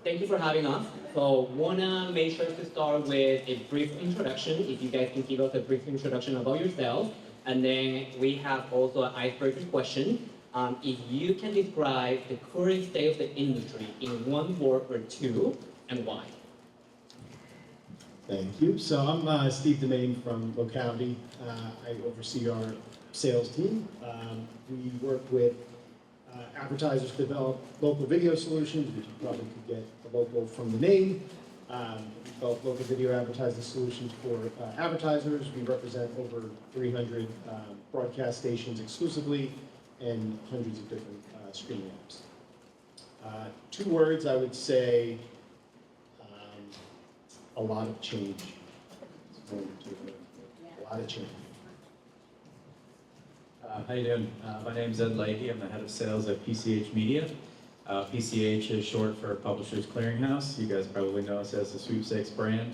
thank you for having us. So, wanna make sure to start with a brief introduction. If you guys can give us a brief introduction about yourself, and then we have also an icebreaker question. If you can describe the current state of the industry in one word or two, and why. Thank you. So I'm Steve DeMain from Locality. I oversee our sales team. We work with advertisers to develop local video solutions, which you probably could get the local from the name. We develop local video advertising solutions for advertisers. We represent over 300 broadcast stations exclusively and hundreds of different streaming apps. Two words, I would say, a lot of change. A lot of change. How you doing? My name's Ed Leahy. I'm the head of sales at PCH Media. PCH is short for Publishers Clearinghouse. You guys probably know us as the Sweepstakes brand.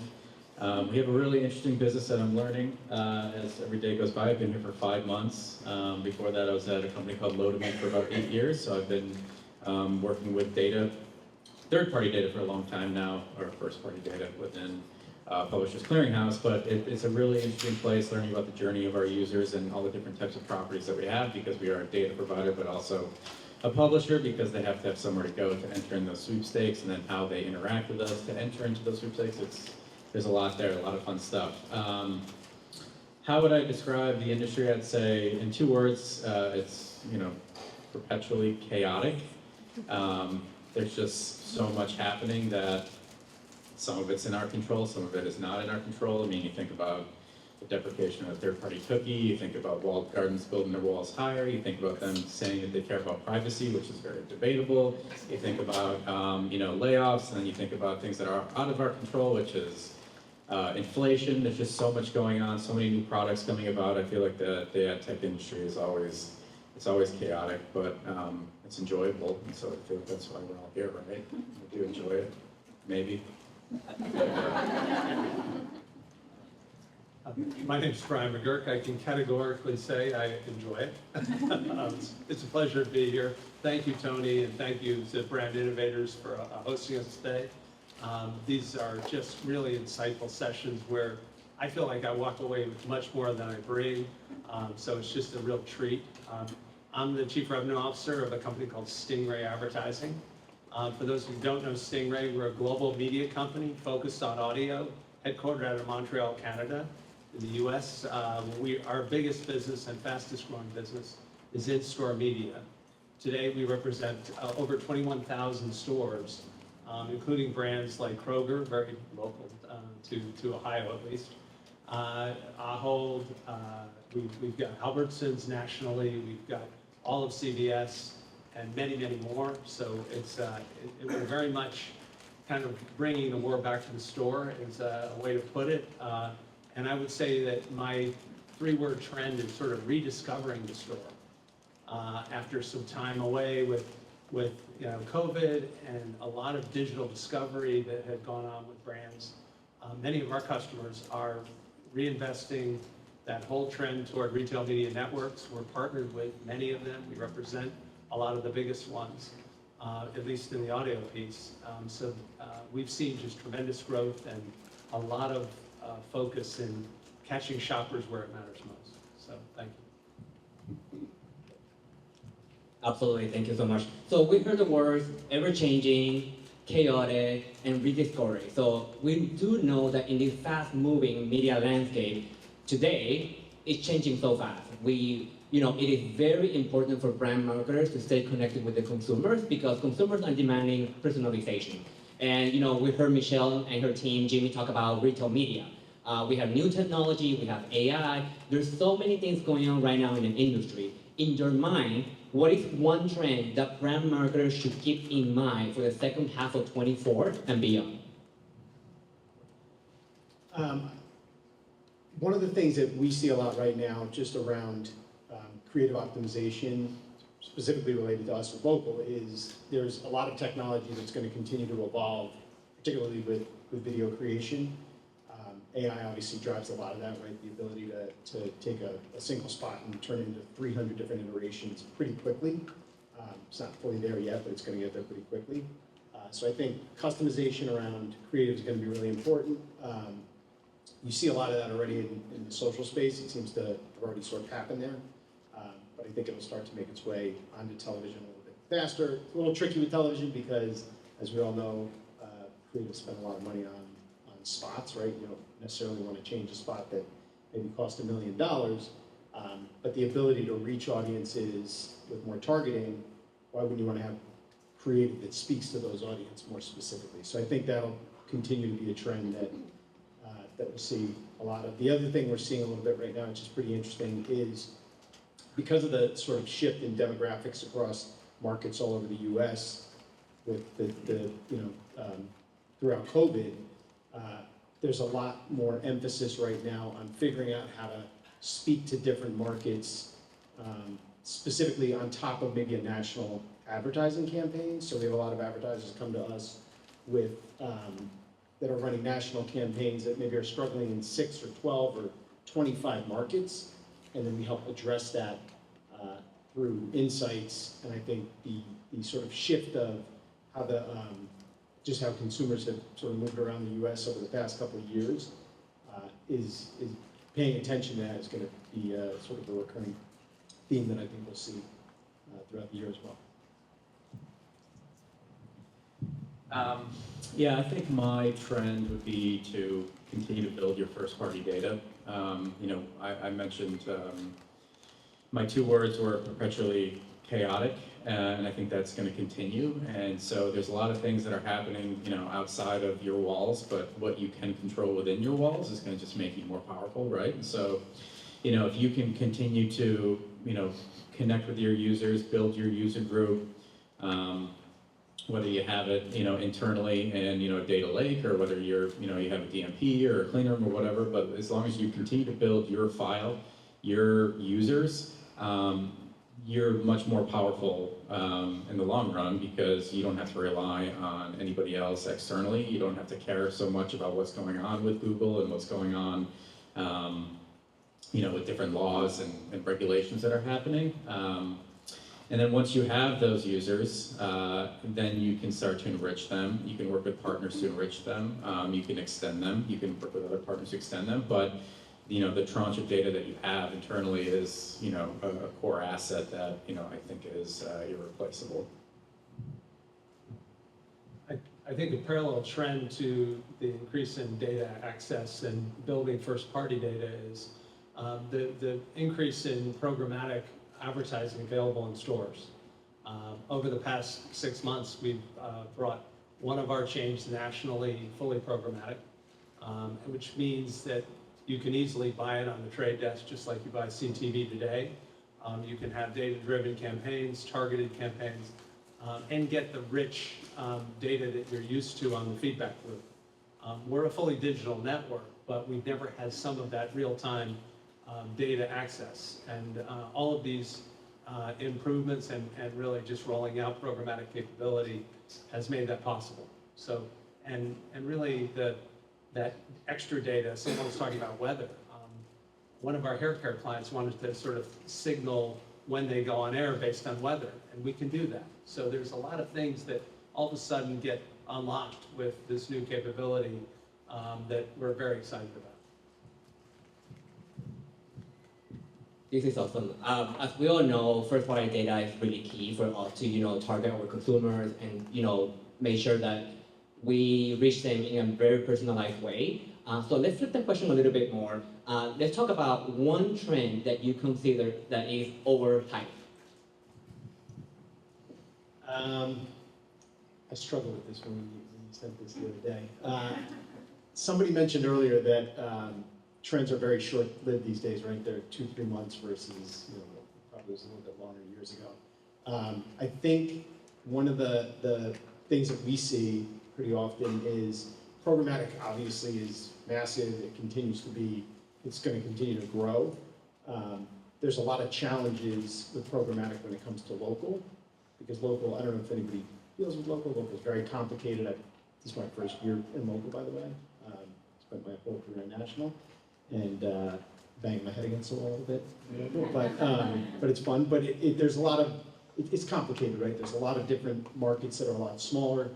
We have a really interesting business that I'm learning as every day goes by. I've been here for 5 months. Before that, I was at a company called DeMain for about 8 years. So I've been working with data, third-party data for a long time now, or first-party data within Publishers Clearinghouse, but it's a really interesting place learning about the journey of our users and all the different types of properties that we have, because we are a data provider, but also a publisher, because they have to have somewhere to go to enter in those sweepstakes, and then how they interact with us to enter into those sweepstakes. There's a lot there, a lot of fun stuff. How would I describe the industry? I'd say in 2 words, it's perpetually chaotic. There's just so much happening that some of it's in our control, some of it is not in our control. I mean, you think about the deprecation of a third-party cookie, you think about walled gardens building their walls higher, you think about them saying that they care about privacy, which is very debatable. You think about layoffs, and then you think about things that are out of our control, which is inflation. There's just so much going on, so many new products coming about. I feel like the ad tech industry is always chaotic, but it's enjoyable, and so I feel like that's why we're all here, right? I do enjoy it, maybe. My name is Bryan McGuirk. I can categorically say I enjoy it. It's a pleasure to be here. Thank you, Tony, and thank you to Brand Innovators for hosting us today. These are just really insightful sessions where I feel like I walk away with much more than I bring, so it's just a real treat. I'm the Chief Revenue Officer of a company called Stingray Advertising. For those who don't know Stingray, we're a global media company focused on audio, headquartered out of Montreal, Canada. In the US, our biggest business and fastest growing business is in-store media. Today, we represent over 21,000 stores, including brands like Kroger, very local to Ohio at least, Ahold, we've got Albertsons nationally, we've got all of CVS, and many, many more. So we're very much kind of bringing the war back to the store is a way to put it. And I would say that my 3-word trend is sort of rediscovering the store. After some time away with COVID and a lot of digital discovery that had gone on with brands, many of our customers are reinvesting that whole trend toward retail media networks. We're partnered with many of them. We represent a lot of the biggest ones, at least in the audio piece. So we've seen just tremendous growth and a lot of focus in catching shoppers where it matters most. So thank you. Absolutely, thank you so much. So we heard the words ever-changing, chaotic, and rediscovery. So we do know that in this fast-moving media landscape today, it's changing so fast. It is very important for brand marketers to stay connected with the consumers, because consumers are demanding personalization. And we heard Michelle and her team, Jimmy, talk about retail media. We have new technology, we have AI. There's so many things going on right now in the industry. In your mind, what is one trend that brand marketers should keep in mind for the second half of 24 and beyond? One of the things that we see a lot right now, just around creative optimization, specifically related to us at Local, is there's a lot of technology that's going to continue to evolve, particularly with video creation. AI obviously drives a lot of that, right? The ability to take a single spot and turn it into 300 different iterations pretty quickly. It's not fully there yet, but it's going to get there pretty quickly. So I think customization around creative is going to be really important. You see a lot of that already in the social space. It seems to have already sort of happened there. But I think it'll start to make its way onto television a little bit faster. It's a little tricky with television because, as we all know, creatives spend a lot of money on spots, right? You don't necessarily want to change a spot that maybe cost $1 million. But the ability to reach audiences with more targeting, why wouldn't you want to have creative that speaks to those audiences more specifically? So I think that'll continue to be a trend that we'll see a lot of. The other thing we're seeing a little bit right now, which is pretty interesting, is because of the sort of shift in demographics across markets all over the U.S. with the throughout COVID, there's a lot more emphasis right now on figuring out how to speak to different markets, specifically on top of maybe a national advertising campaign. So we have a lot of advertisers come to us with that are running national campaigns that maybe are struggling in 6 or 12 or 25 markets, and then we help address that through insights. And I think the sort of shift of how just how consumers have sort of moved around the U.S. over the past couple of years is paying attention to that is going to be sort of a recurring theme that I think we'll see throughout the year as well. Yeah, I think my trend would be to continue to build your first-party data. I mentioned my 2 words were perpetually chaotic, and I think that's going to continue. And so there's a lot of things that are happening, outside of your walls, but what you can control within your walls is going to just make you more powerful, right? And so, if you can continue to, connect with your users, build your user group, whether you have it, internally in, a data lake, or whether you have a DMP or a clean room or whatever, but as long as you continue to build your file, your users, you're much more powerful in the long run because you don't have to rely on anybody else externally. You don't have to care so much about what's going on with Google and what's going on, with different laws and regulations that are happening. And then once you have those users, then you can start to enrich them. You can work with partners to enrich them. You can extend them. You can work with other partners to extend them. But the tranche of data that you have internally is a core asset that I think is irreplaceable. I think a parallel trend to the increase in data access and building first-party data is the increase in programmatic advertising available in stores. Over the past 6 months, we've brought one of our chains nationally fully programmatic, which means that you can easily buy it on the trade desk just like you buy CTV today. You can have data-driven campaigns, targeted campaigns, and get the rich data that you're used to on the feedback loop. We're a fully digital network, but we've never had some of that real-time data access. And all of these improvements and really just rolling out programmatic capability has made that possible. So, and really that extra data, someone was talking about weather. One of our hair care clients wanted to sort of signal when they go on air based on weather, and we can do that. So there's a lot of things that all of a sudden get unlocked with this new capability that we're very excited about. This is awesome. As we all know, first-party data is really key for us to, target our consumers and, make sure that we reach them in a very personalized way. So let's flip the question a little bit more. Let's talk about one trend that you consider that is overhyped. I struggled with this when you sent this the other day. Somebody mentioned earlier that trends are very short-lived these days, right? They're 2-3 months versus, probably was a little bit longer years ago. I think one of the things that we see pretty often is programmatic obviously is massive. It continues to be, it's going to continue to grow. There's a lot of challenges with programmatic when it comes to local, because local, I don't know if anybody deals with local. Local is very complicated. This is my first year in local, by the way. Spent my whole career in national, and banged my head against the wall a little bit. But it's fun. But there's a lot of, it's complicated, right? There's a lot of different markets that are a lot smaller.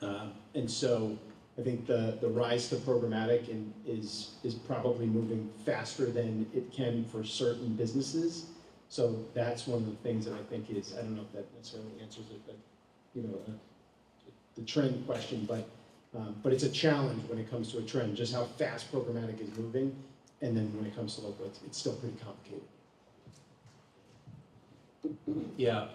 And so I think the rise to programmatic is probably moving faster than it can for certain businesses. So that's one of the things that I think is, I don't know if that necessarily answers it, but the trend question, but it's a challenge when it comes to a trend, just how fast programmatic is moving, and then when it comes to local, it's still pretty complicated. Yeah,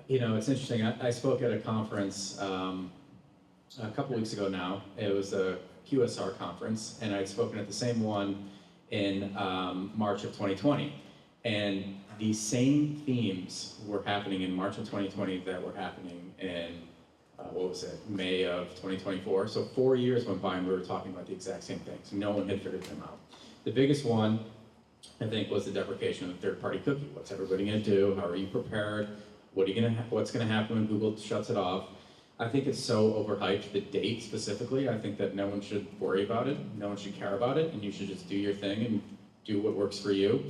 it's interesting. I spoke at a conference a couple weeks ago now. It was a QSR conference, and I'd spoken at the same one in March of 2020. And the same themes were happening in March of 2020 that were happening in, May of 2024. So 4 years went by and we were talking about the exact same things. No one had figured them out. The biggest one, I think, was the deprecation of the third-party cookie. What's everybody gonna do? How are you prepared? What's gonna happen when Google shuts it off? I think it's so overhyped, the date specifically. I think that no one should worry about it. No one should care about it, and you should just do your thing and do what works for you.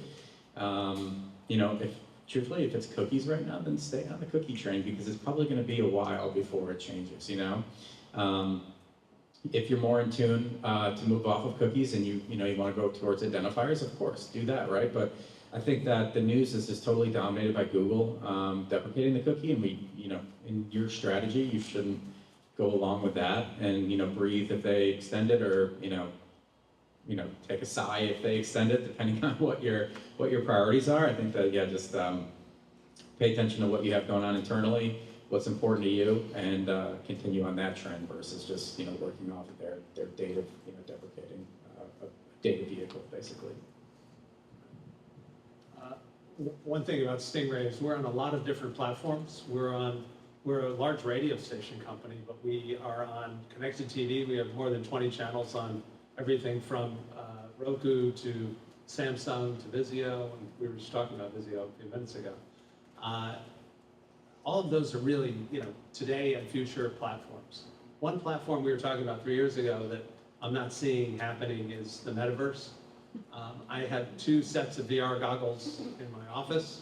Truthfully, if it's cookies right now, then stay on the cookie train because it's probably going to be a while before it changes, If you're more in tune to move off of cookies and you want to go towards identifiers, of course, do that, right? But I think that the news is just totally dominated by Google deprecating the cookie, and in your strategy, you shouldn't go along with that and, breathe if they extend it, or, take a sigh if they extend it, depending on what your priorities are. I think that, just pay attention to what you have going on internally, what's important to you, and continue on that trend versus just, working off of their data, deprecating a data vehicle, basically. One thing about Stingray is we're on a lot of different platforms. We're a large radio station company, but we are on connected TV. We have more than 20 channels on everything from Roku to Samsung to Vizio, and we were just talking about Vizio a few minutes ago. All of those are really, today and future platforms. One platform we were talking about 3 years ago that I'm not seeing happening is the metaverse. I have 2 sets of VR goggles in my office.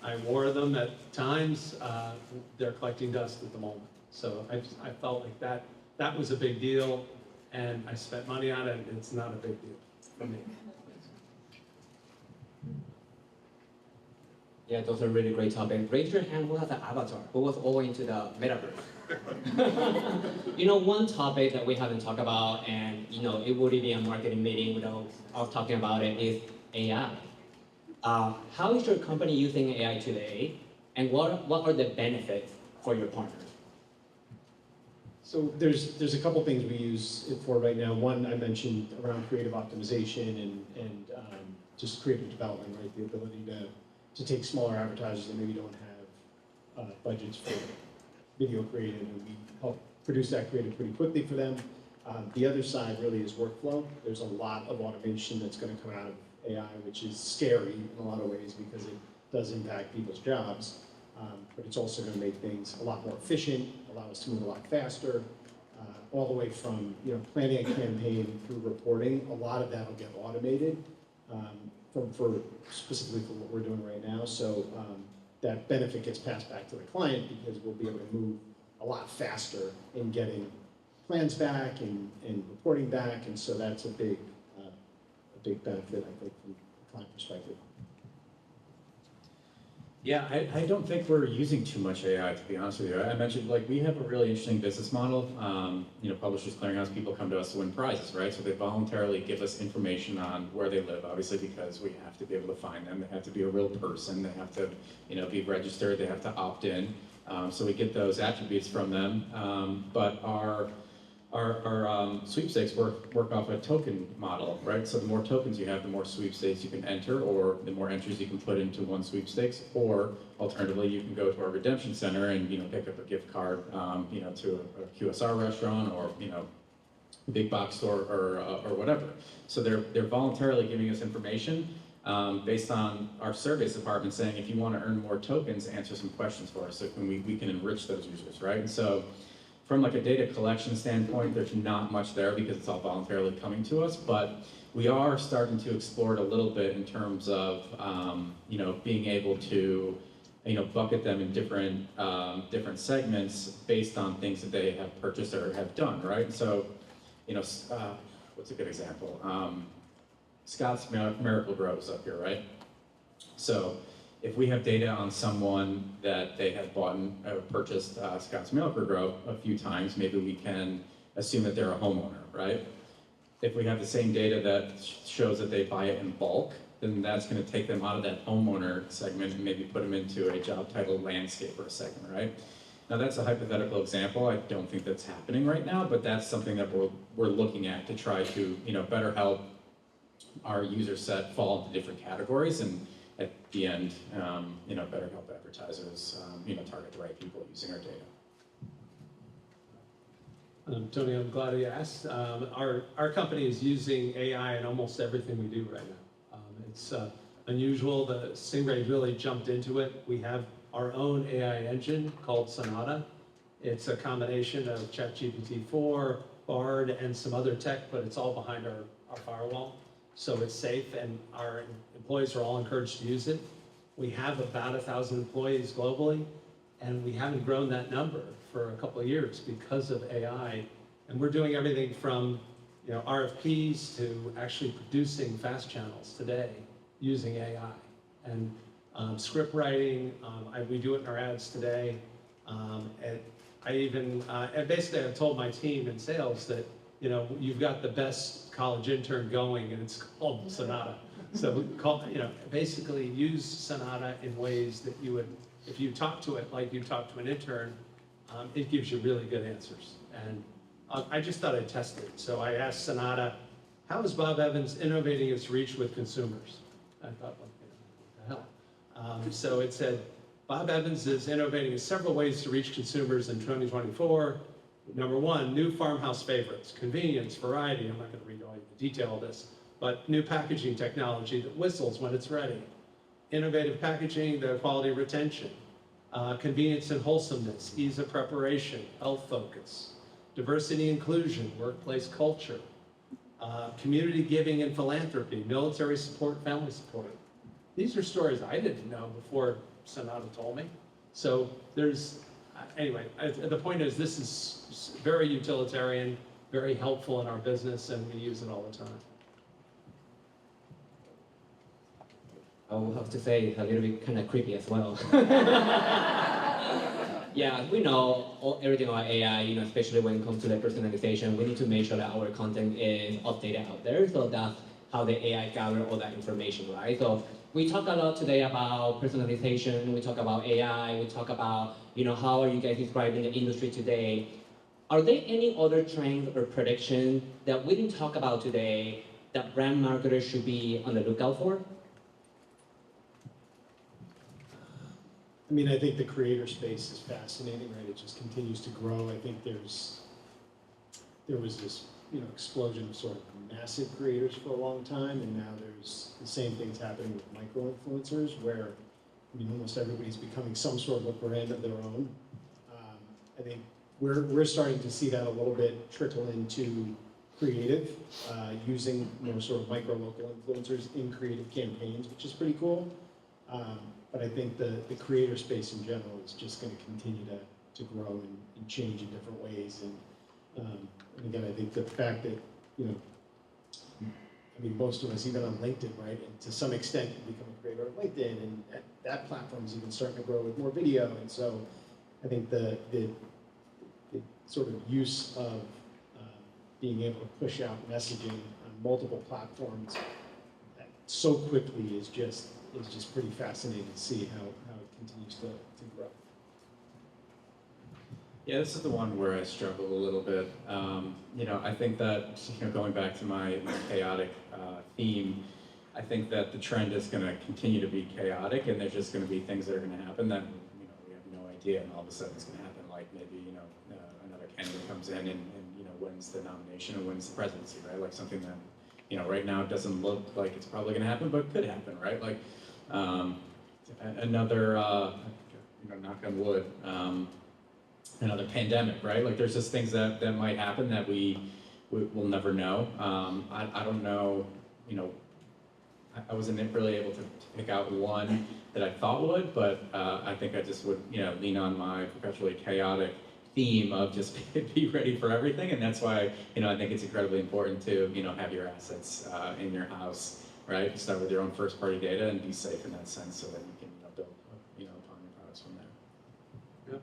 I wore them at times. They're collecting dust at the moment. So I felt like that was a big deal, and I spent money on it, and it's not a big deal for me. Yeah, those are really great topics. Raise your hand who has an avatar, who was all into the metaverse. One topic that we haven't talked about, and it would be a marketing meeting without us talking about it, is AI. How is your company using AI today, and what are the benefits for your partners? So there's a couple things we use it for right now. One, I mentioned around creative optimization and just creative development, right? The ability to take smaller advertisers that maybe don't have budgets for video creative, and we help produce that creative pretty quickly for them. The other side really is workflow. There's a lot of automation that's going to come out of AI, which is scary in a lot of ways because it does impact people's jobs, but it's also going to make things a lot more efficient, allow us to move a lot faster, all the way from planning a campaign through reporting. A lot of that will get automated for specifically for what we're doing right now. So that benefit gets passed back to the client because we'll be able to move a lot faster in getting plans back and reporting back, and so that's a big benefit, I think, from the client perspective. Yeah, I don't think we're using too much AI, to be honest with you. I mentioned, we have a really interesting business model. Publishers Clearinghouse, people come to us to win prizes, right? So they voluntarily give us information on where they live, obviously, because we have to be able to find them. They have to be a real person. They have to, be registered. They have to opt in. So we get those attributes from them. But our sweepstakes work off a token model, right? So the more tokens you have, the more sweepstakes you can enter, or the more entries you can put into one sweepstakes, or alternatively, you can go to our redemption center and pick up a gift card, to a QSR restaurant or big box store or whatever. So they're voluntarily giving us information based on our surveys department saying, if you want to earn more tokens, answer some questions for us, so we can enrich those users, right? And so, from a data collection standpoint, there's not much there because it's all voluntarily coming to us, but we are starting to explore it a little bit in terms of, being able to bucket them in different segments based on things that they have purchased or have done, right? So, what's a good example? Scott's Miracle Grows up here, right? So if we have data on someone that they have bought or purchased Scott's Miracle Grow a few times, maybe we can assume that they're a homeowner, right? If we have the same data that shows that they buy it in bulk, then that's going to take them out of that homeowner segment and maybe put them into a job title landscaper segment, right? Now that's a hypothetical example. I don't think that's happening right now, but that's something that we're looking at to try to better help our user set fall into different categories, and at the end, better help advertisers target the right people using our data. Tony, I'm glad you asked. Our company is using AI in almost everything we do right now. It's unusual. The Stingray really jumped into it. We have our own AI engine called Sonata. It's a combination of ChatGPT-4, Bard, and some other tech, but it's all behind our firewall. So it's safe, and our employees are all encouraged to use it. We have about 1,000 employees globally, and we haven't grown that number for a couple of years because of AI. And we're doing everything from RFPs to actually producing fast channels today using AI. And script writing, we do it in our ads today. And basically I've told my team in sales that you've got the best college intern going, and it's called Sonata. So basically use Sonata in ways that you would, if you talk to it like you talk to an intern, it gives you really good answers. And I just thought I'd test it. So I asked Sonata, how is Bob Evans innovating its reach with consumers? I thought, what the hell? So it said, Bob Evans is innovating in several ways to reach consumers in 2024. Number one, new farmhouse favorites, convenience, variety. I'm not going to read all the detail of this, but new packaging technology that whistles when it's ready. Innovative packaging, the quality retention, convenience and wholesomeness, ease of preparation, health focus, diversity inclusion, workplace culture, community giving and philanthropy, military support, family support. These are stories I didn't know before Sonata told me. So anyway, the point is this is very utilitarian, very helpful in our business, and we use it all the time. I will have to say it's a little bit kind of creepy as well. Yeah, we know everything about AI, especially when it comes to the personalization. We need to make sure that our content is updated out there, so that's how the AI gather all that information, right? So we talk a lot today about personalization, we talk about AI, we talk about, how are you guys describing the industry today? Are there any other trends or predictions that we didn't talk about today that brand marketers should be on the lookout for? I think the creator space is fascinating, right? It just continues to grow. I think there was this, explosion of sort of massive creators for a long time, and now there's the same things happening with micro-influencers, where, almost everybody's becoming some sort of a brand of their own. I think we're starting to see that a little bit trickle into creative, using, sort of micro-local influencers in creative campaigns, which is pretty cool. But I think the creator space in general is just going to continue to grow and change in different ways. And again, I think the fact that, most of us, even on LinkedIn, right, and to some extent you become a creator on LinkedIn, and that platform is even starting to grow with more video. And so I think the sort of use of being able to push out messaging on multiple platforms so quickly is just pretty fascinating to see how it continues to grow. Yeah, this is the one where I struggle a little bit. I think that, going back to my chaotic theme, I think that the trend is going to continue to be chaotic, and there's just going to be things that are going to happen that, we have no idea, and all of a sudden it's going to happen, like maybe, another candidate comes in and wins the nomination and wins the presidency, right? Like something that, right now it doesn't look like it's probably going to happen, but could happen, right? Like another, knock on wood, another pandemic, right? Like there's just things that might happen that we'll never know. I don't know, I wasn't really able to pick out one that I thought would, but I think I just would, lean on my perpetually chaotic theme of just be ready for everything, and that's why, I think it's incredibly important to, have your assets in your house, right? Start with your own first-party data and be safe in that sense, so that you can build, upon your products from there.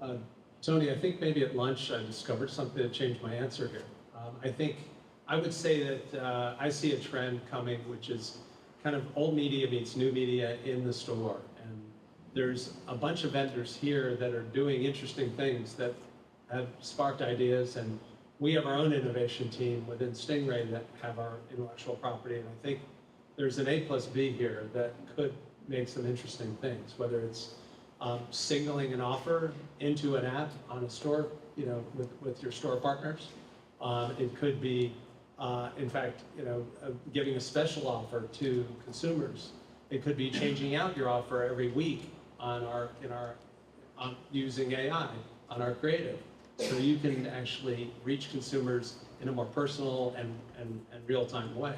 Yep. Tony, I think maybe at lunch I discovered something that changed my answer here. I would say that I see a trend coming, which is kind of old media meets new media in the store. And there's a bunch of vendors here that are doing interesting things that have sparked ideas. And we have our own innovation team within Stingray that have our intellectual property. And I think there's an A plus B here that could make some interesting things, whether it's signaling an offer into an app on a store, with your store partners. It could be, in fact, giving a special offer to consumers. It could be changing out your offer every week on using AI on our creative, so you can actually reach consumers in a more personal and real-time way.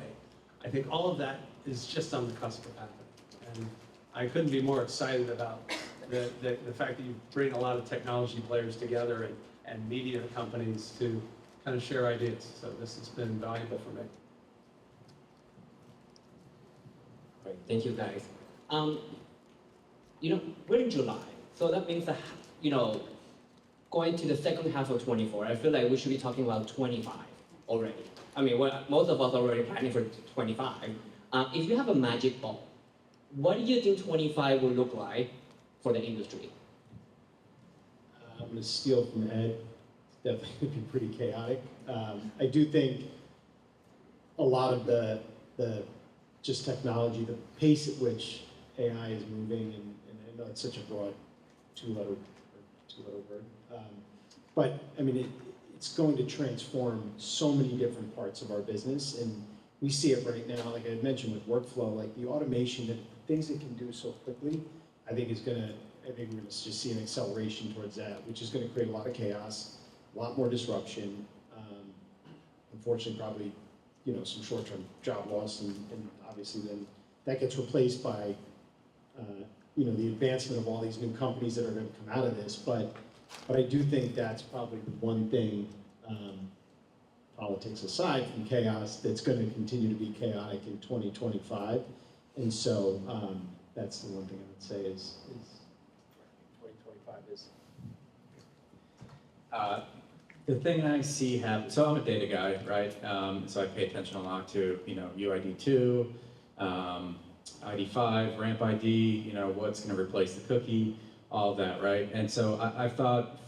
I think all of that is just on the cusp of happening, and I couldn't be more excited about the fact that you bring a lot of technology players together and media companies to kind of share ideas. So this has been valuable for me. Great, thank you guys. We're in July, so that means that, going to the second half of 24, I feel like we should be talking about 25 already. I mean, most of us are already planning for 25. If you have a magic ball, what do you think 25 will look like for the industry? I'm going to steal from Ed. It's definitely going to be pretty chaotic. I do think a lot of the just technology, the pace at which AI is moving, and I know it's such a broad two-letter word, but I mean, it's going to transform so many different parts of our business, and we see it right now. Like I had mentioned with workflow, like the automation, that things it can do so quickly, I think we're going to just see an acceleration towards that, which is going to create a lot of chaos, a lot more disruption. Unfortunately, probably, some short-term job loss, and obviously then that gets replaced by, the advancement of all these new companies that are going to come out of this. But I do think that's probably the one thing, politics aside from chaos, that's going to continue to be chaotic in 2025. And so that's the one thing I would say is 2025 is. The thing I see happen, so I'm a data guy, right? So I pay attention a lot to, UID2, ID5, ramp ID, what's going to replace the cookie, all of that, right? And so I thought,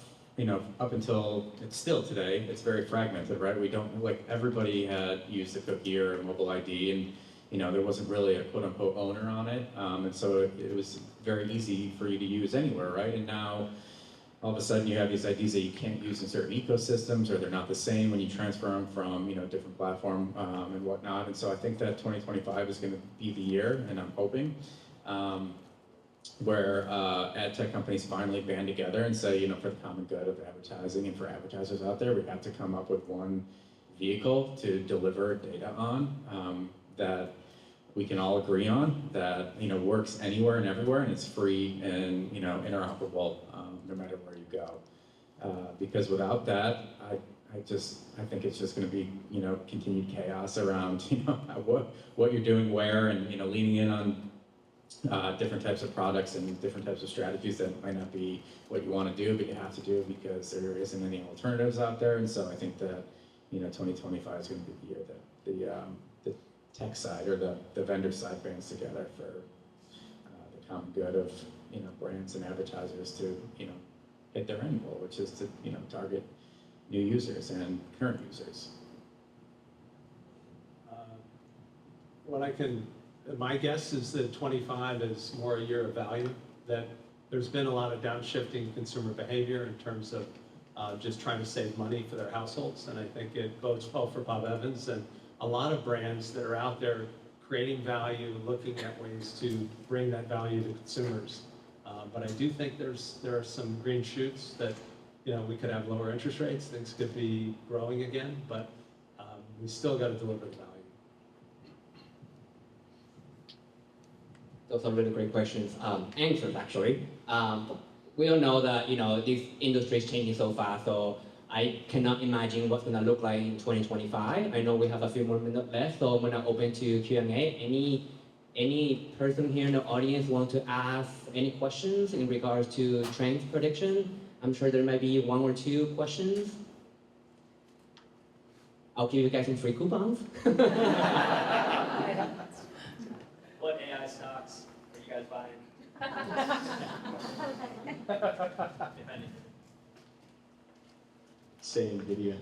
up until, it's still today, it's very fragmented, right? We don't, everybody had used a cookie or a mobile ID, and, there wasn't really a quote-unquote owner on it. And so it was very easy for you to use anywhere, right? And now, all of a sudden you have these IDs that you can't use in certain ecosystems, or they're not the same when you transfer them from different platform and whatnot. And so I think that 2025 is going to be the year, and I'm hoping, where ad tech companies finally band together and say, for the common good of advertising and for advertisers out there, we have to come up with one vehicle to deliver data on that we can all agree on, that works anywhere and everywhere, and it's free and interoperable no matter where you go. Because without that, I think it's just going to be continued chaos around what you're doing where, and leaning in on different types of products and different types of strategies that might not be what you want to do, but you have to do because there isn't any alternatives out there. And so I think that 2025 is going to be the year that the tech side or the vendor side bands together for the common good of brands and advertisers to hit their end goal, which is to target new users and current users. My guess is that 25 is more a year of value, that there's been a lot of downshifting consumer behavior in terms of just trying to save money for their households, and I think it bodes well for Bob Evans and a lot of brands that are out there creating value, looking at ways to bring that value to consumers. But I do think there are some green shoots that we could have lower interest rates, things could be growing again, but we still got to deliver the value. those are really great questions. Answers actually. We all know that this industry is changing so fast, so I cannot imagine what's gonna look like in 2025. I know we have a few more minutes left, so I'm gonna open to Q&A. Any person here in the audience want to ask any questions in regards to trends prediction? I'm sure there might be one or two questions. I'll give you guys some free coupons. What AI stocks are you guys buying? If any. Say NVIDIA.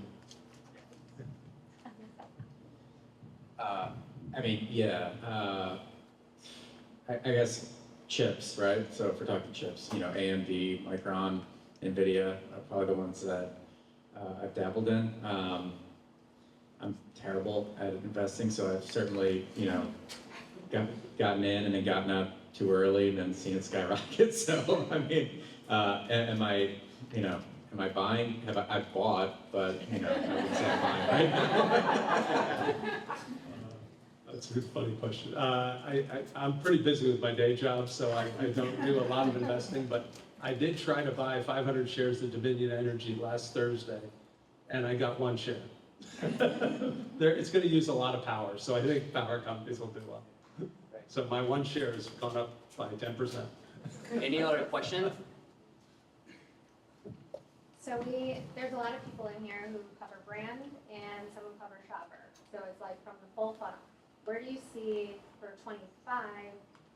I mean, yeah. I guess chips, right? So if we're talking chips, AMD, Micron, NVIDIA are probably the ones that I've dabbled in. I'm terrible at investing, so I've certainly, gotten in and then gotten out too early and then seen it skyrocket. So I mean, am I buying? I've bought, but I wouldn't say I'm buying right now. That's a good, funny question. I'm pretty busy with my day job, so I don't do a lot of investing, but I did try to buy 500 shares of Dominion Energy last Thursday, and I got one share. It's going to use a lot of power, so I think power companies will do well. So my one share has gone up by 10%. Any other questions? So there's a lot of people in here who cover brand and some who cover shopper. So it's like from the full funnel. Where do you see for 25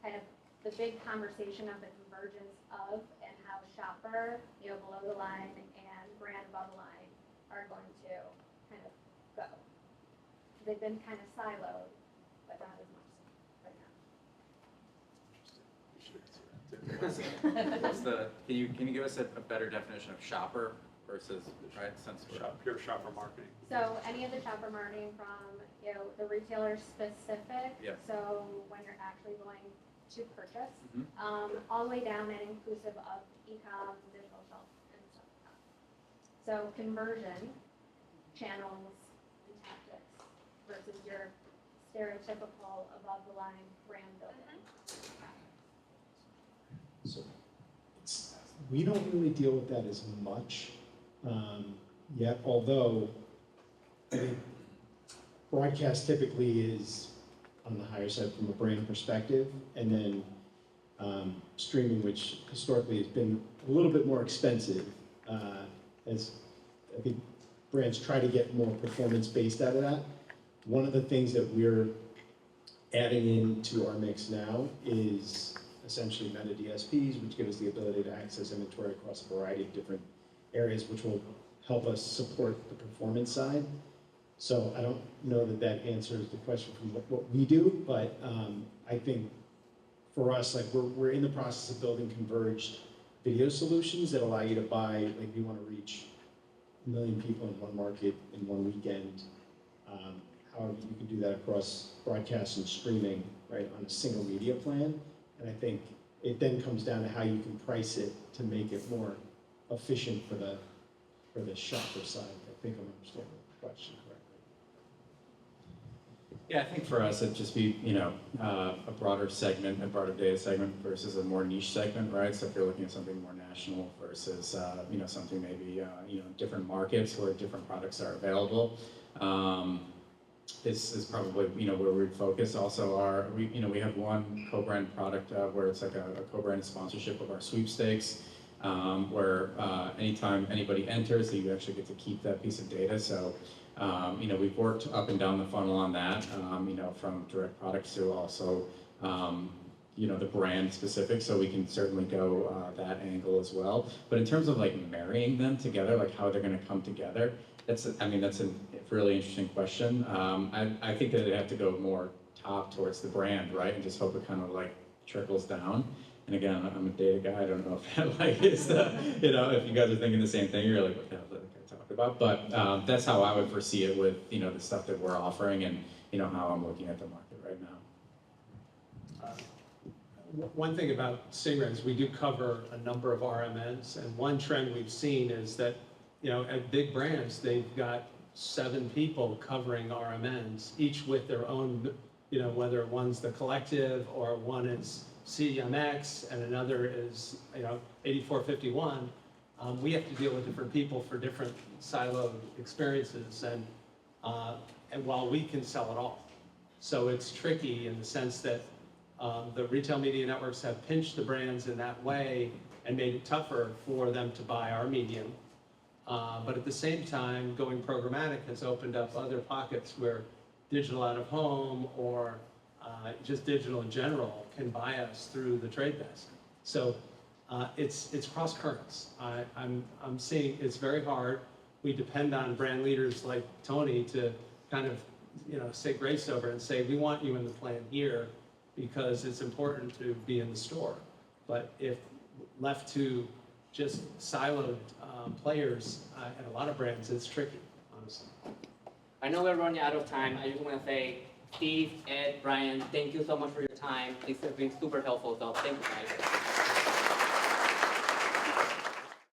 kind of the big conversation of the convergence of and how shopper, below the line and brand above the line are going to kind of go? They've been kind of siloed, but not as much right now. Can you give us a better definition of shopper versus, right, since Pure shopper marketing. So any of the shopper marketing from, the retailer specific. Yeah. So when you're actually going to purchase, Mhm. all the way down and inclusive of e-com, digital shelf, and stuff like that. So conversion, channels, and tactics versus your stereotypical above the line brand building. So we don't really deal with that as much yet, although I think broadcast typically is on the higher side from a brand perspective, and then streaming, which historically has been a little bit more expensive, as I think brands try to get more performance-based out of that. One of the things that we're adding into our mix now is essentially meta DSPs, which give us the ability to access inventory across a variety of different areas, which will help us support the performance side. So I don't know that that answers the question from what we do, but I think for us, like we're in the process of building converged video solutions that allow you to buy, like you want to reach 1 million people in one market in one weekend. However, you can do that across broadcast and streaming, right, on a single media plan. And I think it then comes down to how you can price it to make it more efficient for the shopper side. I think I'm understanding the question correctly. Yeah, I think for us, it'd just be, a broader segment, a broader data segment versus a more niche segment, right? So if you're looking at something more national versus, something maybe, different markets where different products are available. This is probably, where we'd focus. Also, we have one co-brand product where it's like a co-branded sponsorship of our sweepstakes, where anytime anybody enters, you actually get to keep that piece of data. So, we've worked up and down the funnel on that, from direct products to also, the brand specific. So we can certainly go that angle as well. But in terms of like marrying them together, like how they're going to come together, that's a really interesting question. I think that it'd have to go more top towards the brand, right? And just hope it kind of like trickles down. And again, I'm a data guy. I don't know if that like is the, if you guys are thinking the same thing, you're like, what the hell did I talk about? But that's how I would foresee it with, the stuff that we're offering and, how I'm looking at the market right now. One thing about Stingray is we do cover a number of RMNs, and one trend we've seen is that, at big brands, they've got 7 people covering RMNs, each with their own, whether one's the collective or one is CMX and another is 8451, we have to deal with different people for different siloed experiences, and while we can sell it all. So it's tricky in the sense that the retail media networks have pinched the brands in that way and made it tougher for them to buy our medium. But at the same time, going programmatic has opened up other pockets where digital out of home or just digital in general can buy us through the trade desk. So it's cross currents. I'm seeing it's very hard. We depend on brand leaders like Tony to kind of say grace over and say, we want you in the plan here because it's important to be in the store. But if left to just siloed players at a lot of brands, it's tricky, honestly. I know we're running out of time. I just want to say, Steve, Ed, Bryan, thank you so much for your time. This has been super helpful, so thank you guys.